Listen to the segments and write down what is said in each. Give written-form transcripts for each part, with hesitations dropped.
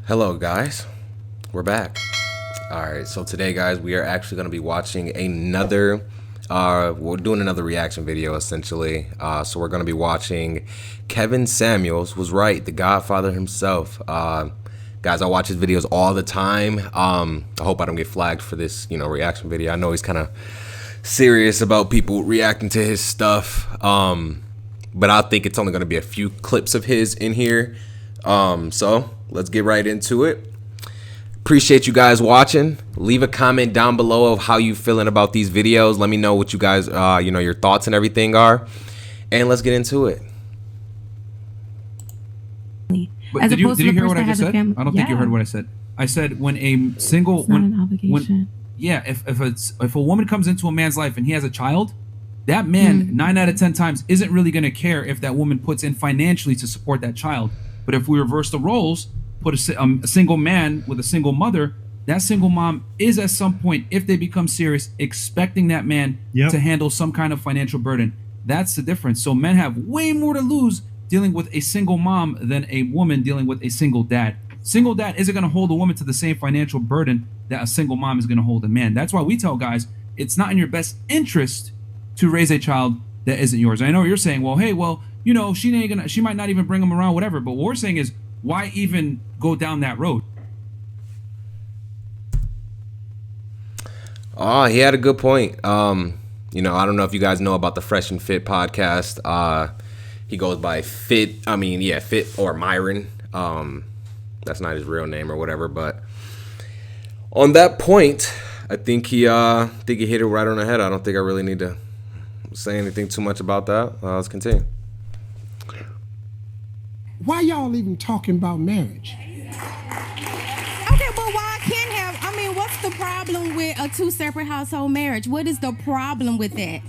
Hello guys, we're back. Alright, so today guys, we are actually going to be watching another, we're doing another reaction video essentially. So we're going to be watching Kevin Samuels Was Right, the Godfather himself. Guys, I watch his videos all the time. I hope I don't get flagged for this, reaction video. I know he's kind of serious about people reacting to his stuff. But I think it's only going to be a few clips of his in here. So let's get right into it. Appreciate you guys watching. Leave a comment down below of how you feeling about these videos. Let me know what you guys, your thoughts and everything are. And let's get into it. But did you hear what I just said? I don't think you heard what I said. I said when a single it's not an obligation. If a woman comes into a man's life and he has a child, that man 9 out of 10 times isn't really going to care if that woman puts in financially to support that child. But if we reverse the roles, put a single man with a single mother, that single mom is at some point, if they become serious, expecting that man to handle some kind of financial burden. That's the difference. So men have way more to lose dealing with a single mom than a woman dealing with a single dad. Single dad isn't going to hold a woman to the same financial burden that a single mom is going to hold a man. That's why we tell guys it's not in your best interest to raise a child that isn't yours. I know you're saying, well, hey, she might not even bring him around, whatever. But what we're saying is, why even go down that road? Oh, he had a good point. I don't know if you guys know about the Fresh and Fit podcast. He goes by Fit or Myron. That's not his real name or whatever, but on that point, I think he hit it right on the head. I don't think I really need to say anything too much about that. Let's continue. Why y'all even talking about marriage? Okay, but why can't have, what's the problem with a two separate household marriage? What is the problem with that?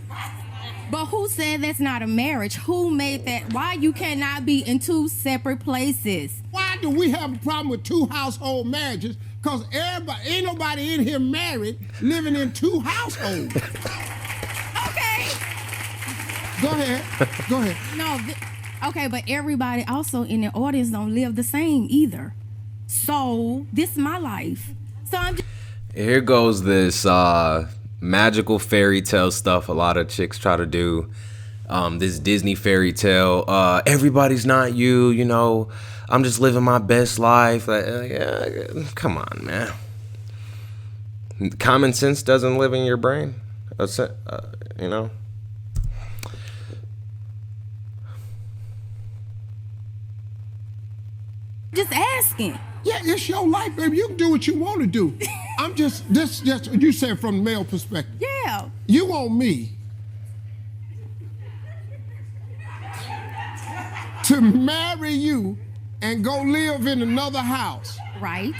But who said that's not a marriage? Who made that? Why you cannot be in two separate places? Why do we have a problem with two household marriages? Because ain't nobody in here married living in two households. Okay. Go ahead. No, okay, but everybody also in the audience don't live the same either. So this is my life. So I'm just Here goes this magical fairy tale stuff a lot of chicks try to do. This Disney fairy tale. Everybody's not you, I'm just living my best life. Come on, man. Common sense doesn't live in your brain. just asking. Yeah, it's your life, baby. You can do what you want to do. I'm just you said from the male perspective. Yeah. You want me to marry you and go live in another house. Right.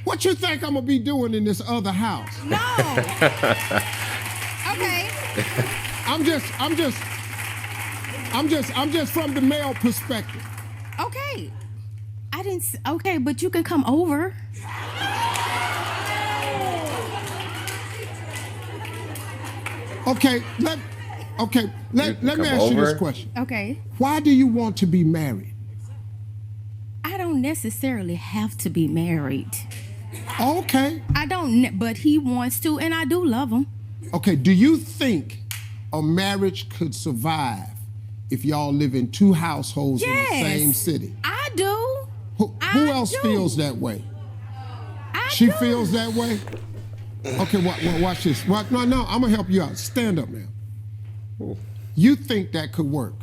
What you think I'm gonna be doing in this other house? No. Okay. I'm just from the male perspective. Okay. Okay, but you can come over. Okay, let me ask you this question. Okay. Why do you want to be married? I don't necessarily have to be married. Okay. I don't, but he wants to, and I do love him. Okay, do you think a marriage could survive if y'all live in two households in the same city? I do. Who else feels that way? She feels that way? Okay, watch this. No, I'm gonna help you out. Stand up now. You think that could work?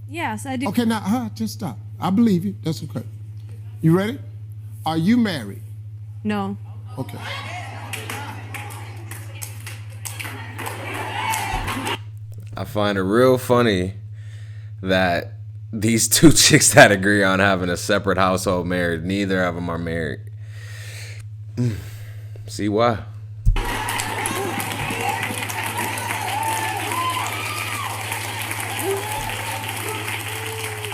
Yes, I do. Okay, now, just stop. I believe you. That's okay. You ready? Are you married? No. Okay. I find it real funny that these two chicks that agree on having a separate household marriage, neither of them are married. See why?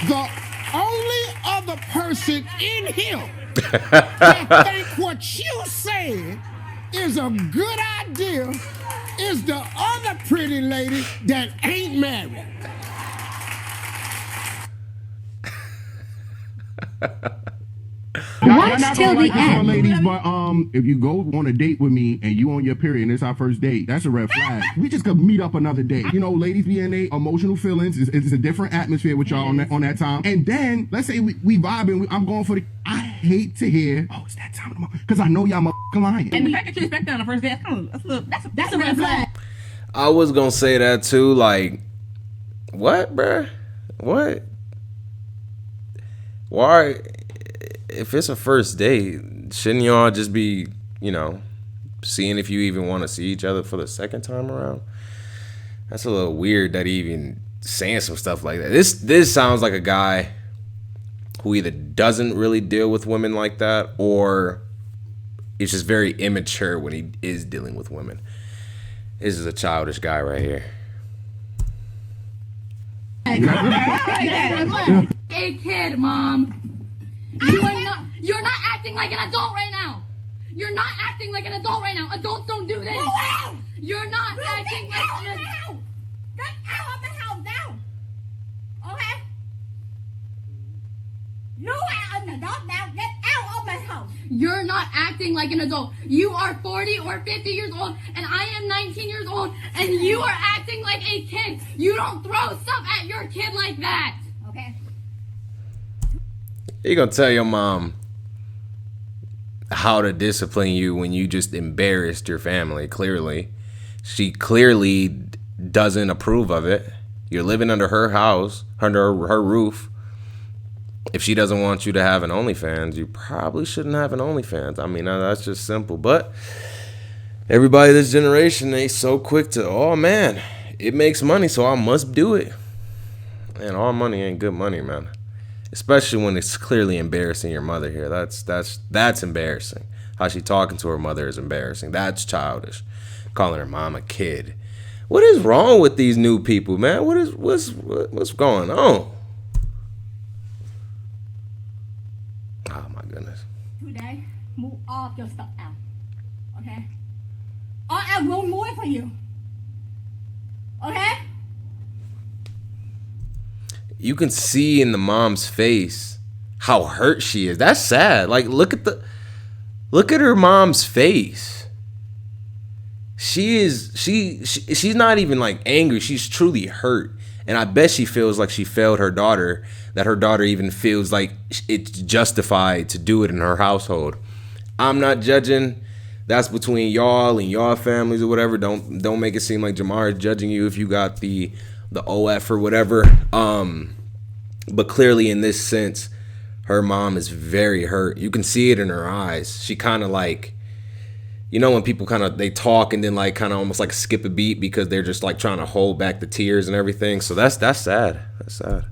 The only other person in here that think what you said is a good idea is the other pretty lady that ain't married. Watch till the end. Ladies, but if you go on a date with me and you on your period and it's our first date, that's a red flag. We just could meet up another day. You know, ladies be in their emotional feelings. It's a different atmosphere with y'all on that time. And then let's say we vibing. I'm going for the. I hate to hear. Oh, it's that time of the month because I know y'all motherfucking lying. And the fact that you expect that on the first date, that's a red flag. I was gonna say that too. Like, what, bruh? What? Why? If it's a first date, shouldn't y'all just be, you know, seeing if you even want to see each other for the second time around? That's a little weird that he even saying some stuff like that. This sounds like a guy who either doesn't really deal with women like that or is just very immature when he is dealing with women. This is a childish guy right here. A kid, Mom. You're not acting like an adult right now. You're not acting like an adult right now. Adults don't do this. Go out! You're not acting like an adult. Get out of the house now. Okay? You are an adult now. Get out of my house. You're not acting like an adult. You are 40 or 50 years old, and I am 19 years old, and you are acting like a kid. You don't throw stuff at your kid like that. Okay? You gonna tell your mom how to discipline you when you just embarrassed your family? Clearly, she clearly doesn't approve of it. You're living under her house, under her roof. If she doesn't want you to have an OnlyFans, you probably shouldn't have an OnlyFans. I mean, that's just simple. But everybody this generation, they so quick to, oh man, it makes money, so I must do it. And all money ain't good money, man. Especially when it's clearly embarrassing your mother here. That's embarrassing. How she talking to her mother is embarrassing. That's childish. Calling her mom a kid. What is wrong with these new people, man? What's going on? Oh my goodness. Today, move all of your stuff out. Okay? Or I will move it for you. Okay? You can see in the mom's face how hurt she is. That's sad. Like, look at her mom's face. She's not even like angry. She's truly hurt. And I bet she feels like she failed her daughter, that her daughter even feels like it's justified to do it in her household. I'm not judging. That's between y'all and y'all families or whatever. Don't make it seem like Jamar is judging you if you got the OF or whatever. But clearly in this sense, her mom is very hurt. You can see it in her eyes. She kind of like, you know, when people they talk and then like kind of almost like skip a beat because they're just like trying to hold back the tears and everything. So that's sad. That's sad.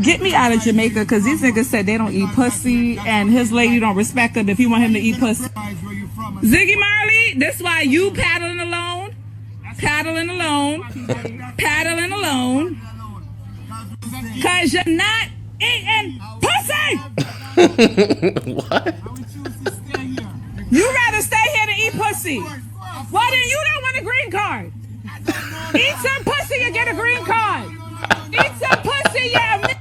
Get me out of Jamaica because these niggas said they don't eat pussy and his lady don't respect him if he want him to eat pussy. Ziggy Marley, this why you paddling alone. Because you're not eating pussy. What? You rather stay here to eat pussy. Well, then you don't want a green card. Eat some pussy, you get a green card. Eat some pussy, yeah.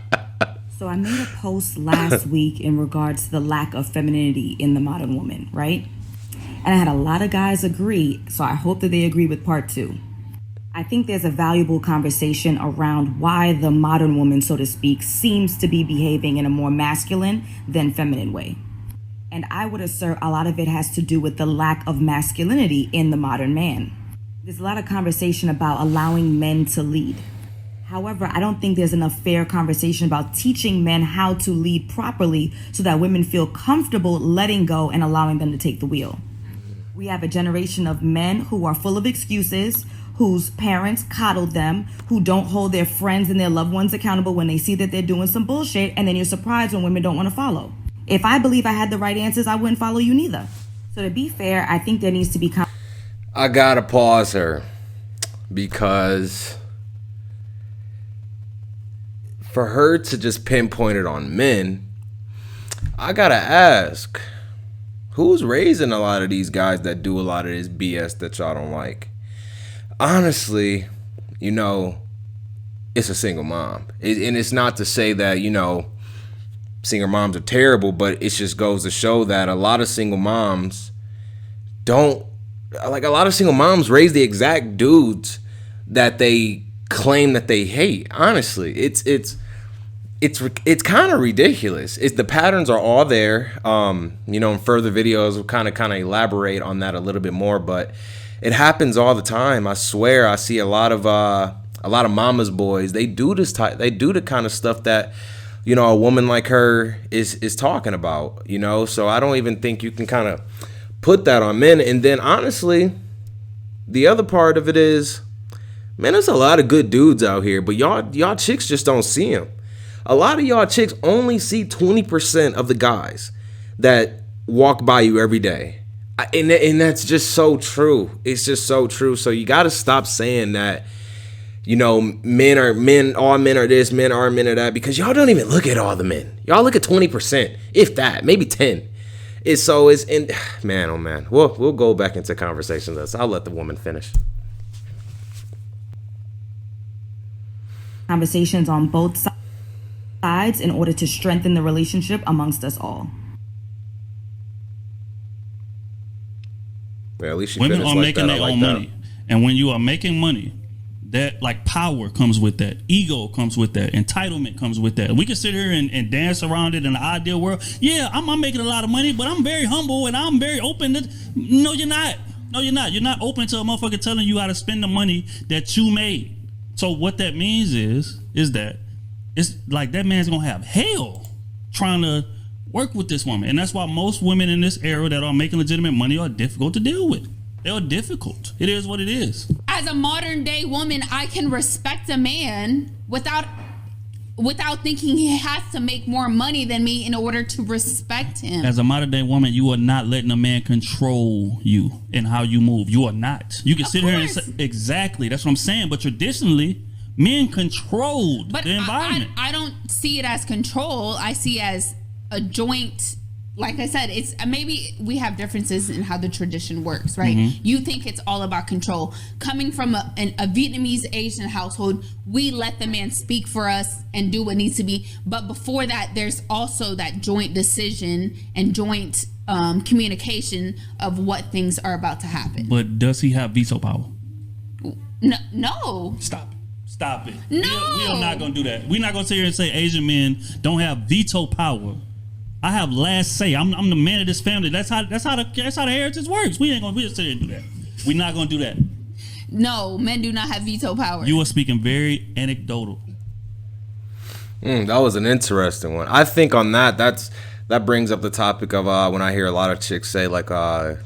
So I made a post last week in regards to the lack of femininity in the modern woman, right? And I had a lot of guys agree, so I hope that they agree with part 2. I think there's a valuable conversation around why the modern woman, so to speak, seems to be behaving in a more masculine than feminine way. And I would assert a lot of it has to do with the lack of masculinity in the modern man. There's a lot of conversation about allowing men to lead. However, I don't think there's enough fair conversation about teaching men how to lead properly so that women feel comfortable letting go and allowing them to take the wheel. We have a generation of men who are full of excuses, whose parents coddled them, who don't hold their friends and their loved ones accountable when they see that they're doing some bullshit, and then you're surprised when women don't want to follow. If I believe I had the right answers, I wouldn't follow you neither. So to be fair, I think there needs to be... I gotta pause her because for her to just pinpoint it on men, I gotta ask, who's raising a lot of these guys that do a lot of this BS that y'all don't like? Honestly, you know, it's a single mom. And it's not to say that, you know, single moms are terrible, but it just goes to show that a lot of single moms don't, like, a lot of single moms raise the exact dudes that they claim that they hate. Honestly, it's kind of ridiculous. The patterns are all there. You know, in further videos we'll kind of elaborate on that a little bit more, but it happens all the time. I swear, I see a lot of mama's boys. They do the kind of stuff that, you know, a woman like her is talking about, you know? So I don't even think you can kind of put that on men. And then honestly, the other part of it is, man, there's a lot of good dudes out here, but y'all chicks just don't see them. A lot of y'all chicks only see 20% of the guys that walk by you every day. And that's just so true. It's just so true. So you got to stop saying that, you know, men, all men are this, men are that, because y'all don't even look at all the men. Y'all look at 20%, if that, maybe 10. Man, oh man. We'll go back into conversations. I'll let the woman finish. Conversations on both sides in order to strengthen the relationship amongst us all. Yeah, at least women are making their own money, and when you are making money, that, like, power comes with that, ego comes with that, entitlement comes with that. We can sit here and dance around it in the ideal world. Yeah, I'm making a lot of money, but I'm very humble and I'm very open to. No, you're not. No, you're not. You're not open to a motherfucker telling you how to spend the money that you made. So what that means is that it's like that man's gonna have hell trying to work with this woman. And that's why most women in this era that are making legitimate money are difficult to deal with. They are difficult. It is what it is. As a modern day woman, I can respect a man without thinking he has to make more money than me in order to respect him. As a modern day woman, you are not letting a man control you and how you move. You are not. You can sit here and say, exactly, that's what I'm saying. But traditionally, men controlled the environment. I don't see it as control. I see it as a joint. Like I said, it's maybe we have differences in how the tradition works, right? Mm-hmm. You think it's all about control. Coming from a Vietnamese Asian household, we let the man speak for us and do what needs to be. But before that, there's also that joint decision and joint communication of what things are about to happen. But does he have veto power? No. Stop it. No. We are not going to do that. We're not going to sit here and say Asian men don't have veto power. I have last say. I'm the man of this family. That's how the heritage works. We just sit here and do that. We're not gonna do that. No, men do not have veto power. You are speaking very anecdotal. That was an interesting one. I think on that brings up the topic of when I hear a lot of chicks say, like, or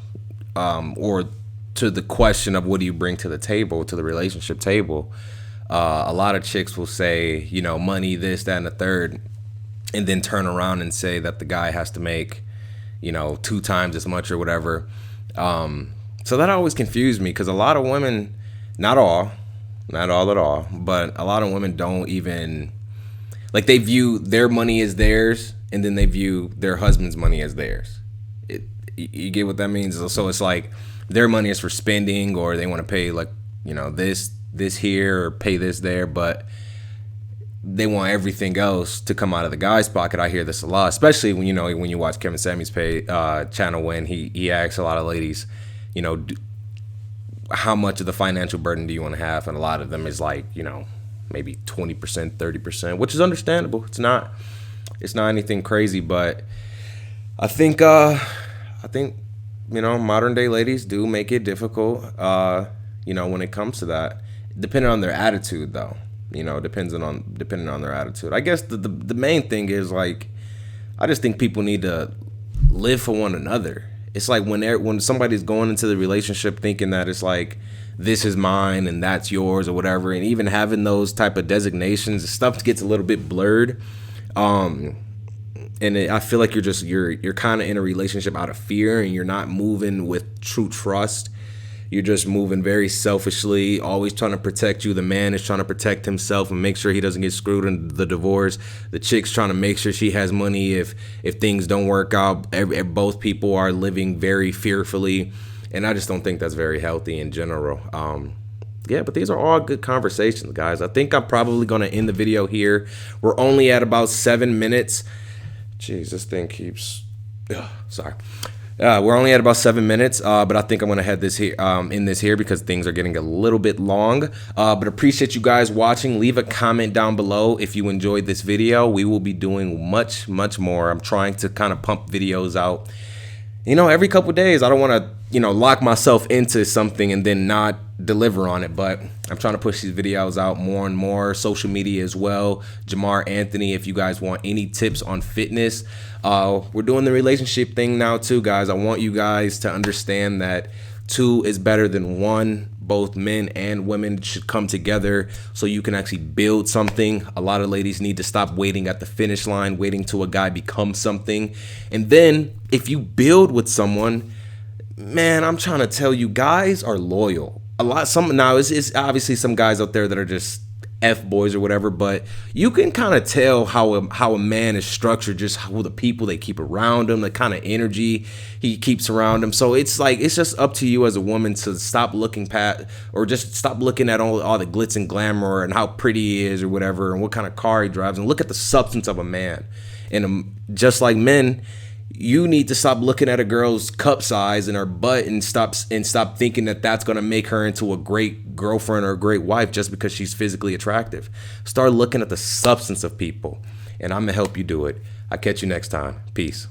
to the question of what do you bring to the table, to the relationship table. A lot of chicks will say, you know, money, this, that, and the third, and then turn around and say that the guy has to make, you know, 2 times as much or whatever. So that always confused me, because a lot of women, not all at all, but a lot of women don't even, like, they view their money as theirs, and then they view their husband's money as theirs. You get what that means? So it's like their money is for spending, or they want to pay, like, you know, this here, or pay this there, but they want everything else to come out of the guy's pocket. I hear this a lot, especially when you watch Kevin Samuels' channel, when he asks a lot of ladies, you know, how much of the financial burden do you want to have? And a lot of them is like, you know, maybe 20%, 30%, which is understandable. It's not anything crazy, but I think you know, modern day ladies do make it difficult, you know, when it comes to that, depending on their attitude, though. You know, depending on their attitude. I guess the main thing is, like, I just think people need to live for one another. It's like when somebody's going into the relationship thinking that it's like, this is mine and that's yours or whatever, and even having those type of designations, stuff gets a little bit blurred. And I feel like you're kind of in a relationship out of fear, and you're not moving with true trust. You're just moving very selfishly, always trying to protect you. The man is trying to protect himself and make sure he doesn't get screwed in the divorce. The chick's trying to make sure she has money if things don't work out. Both people are living very fearfully, and I just don't think that's very healthy in general. Yeah, but these are all good conversations, guys. I think I'm probably going to end the video here. We're only at about 7 minutes. Jeez, this thing keeps. Ugh, sorry. We're only at about 7 minutes, but I think I'm gonna head this here, in this here because things are getting a little bit long. But appreciate you guys watching. Leave a comment down below if you enjoyed this video. We will be doing much more. I'm trying to kind of pump videos out, you know, every couple days. I don't want to, you know, lock myself into something and then not deliver on it, but I'm trying to push these videos out more and more. Social media as well. Jamar Anthony, if you guys want any tips on fitness. We're doing the relationship thing now too, guys. I want you guys to understand that 2 is better than 1. Both men and women should come together so you can actually build something. A lot of ladies need to stop waiting at the finish line, waiting till a guy becomes something. And then if you build with someone, man, I'm trying to tell you, guys are loyal. Now it's obviously some guys out there that are just F boys or whatever, but you can kind of tell how a man is structured, just how the people they keep around him, the kind of energy he keeps around him. So it's like, it's just up to you as a woman to stop looking past, or just stop looking at all the glitz and glamour and how pretty he is or whatever and what kind of car he drives, and look at the substance of a man. And just like men, you need to stop looking at a girl's cup size and her butt and stop thinking that that's going to make her into a great girlfriend or a great wife just because she's physically attractive. Start looking at the substance of people, and I'm going to help you do it. I'll catch you next time. Peace.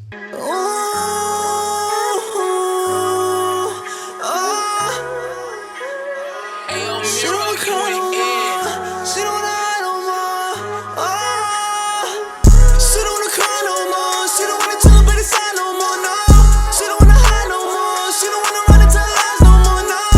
She don't call